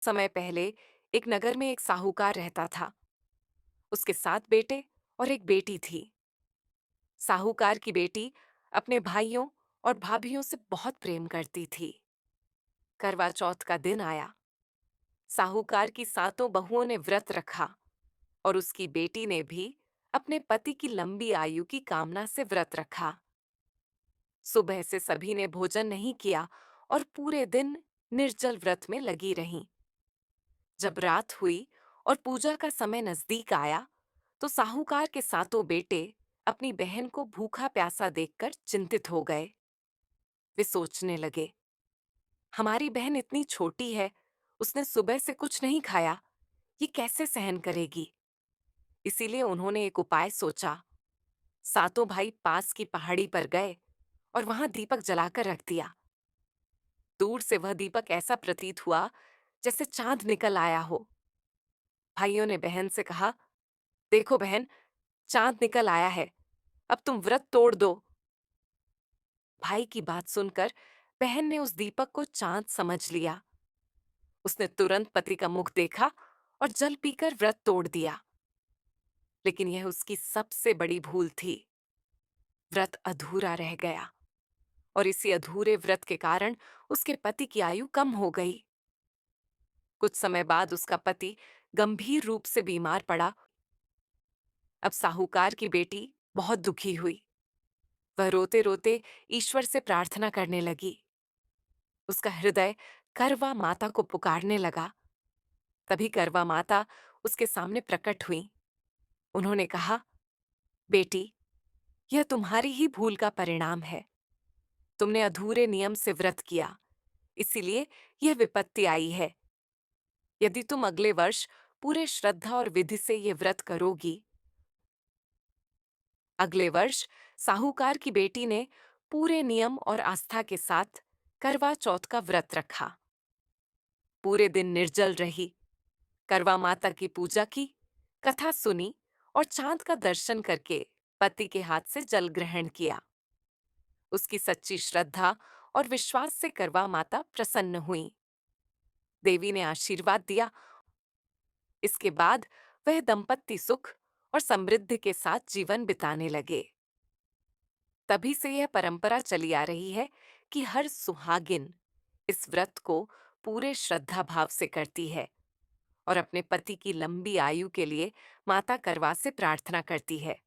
समय पहले एक नगर में एक साहूकार रहता था। उसके 7 बेटे और एक बेटी थी। साहूकार की बेटी अपने भाइयों और भाभीयों से बहुत प्रेम करती थी। करवा चौथ का दिन आया। साहूकार की 7 बहुओं ने व्रत रखा और उसकी बेटी ने भी अपने पति की लंबी आयु की कामना से व्रत रखा। सुबह से सभी ने भोजन नहीं किया और पूरे दिन निर्जल व्रत में लगी रहीं। जब रात हुई और पूजा का समय नजदीक आया, तो साहूकार के 7 बेटे अपनी बहन को भूखा प्यासा देखकर चिंतित हो गए। वे सोचने लगे, हमारी बहन इतनी छोटी है, उसने सुबह से कुछ नहीं खाया, ये कैसे सहन करेगी। इसीलिए उन्होंने एक उपाय सोचा। 7 भाई पास की पहाड़ी पर गए और वहां दीपक जलाकर रख दिया। दूर से वह दीपक ऐसा प्रतीत हुआ जैसे चांद निकल आया हो। भाइयों ने बहन से कहा, देखो बहन, चांद निकल आया है, अब तुम व्रत तोड़ दो। भाई की बात सुनकर बहन ने उस दीपक को चांद समझ लिया। उसने तुरंत पति का मुख देखा और जल पीकर व्रत तोड़ दिया। लेकिन यह उसकी सबसे बड़ी भूल थी। व्रत अधूरा रह गया और इसी अधूरे व्रत के कारण उसके पति की आयु कम हो गई। कुछ समय बाद उसका पति गंभीर रूप से बीमार पड़ा। अब साहूकार की बेटी बहुत दुखी हुई। वह रोते रोते ईश्वर से प्रार्थना करने लगी। उसका हृदय करवा माता को पुकारने लगा। तभी करवा माता उसके सामने प्रकट हुई। उन्होंने कहा, बेटी, यह तुम्हारी ही भूल का परिणाम है। तुमने अधूरे नियम से व्रत किया, इसीलिए यह विपत्ति आई है। यदि तुम अगले वर्ष पूरे श्रद्धा और विधि से ये व्रत करोगी। अगले वर्ष साहूकार की बेटी ने पूरे नियम और आस्था के साथ करवा चौथ का व्रत रखा। पूरे दिन निर्जल रही, करवा माता की पूजा की, कथा सुनी और चांद का दर्शन करके पति के हाथ से जल ग्रहण किया। उसकी सच्ची श्रद्धा और विश्वास से करवा माता प्रसन्न हुई। देवी ने आशीर्वाद दिया। इसके बाद वह दंपत्ति सुख और समृद्धि के साथ जीवन बिताने लगे। तभी से यह परंपरा चली आ रही है कि हर सुहागिन इस व्रत को पूरे श्रद्धा भाव से करती है और अपने पति की लंबी आयु के लिए माता करवा से प्रार्थना करती है।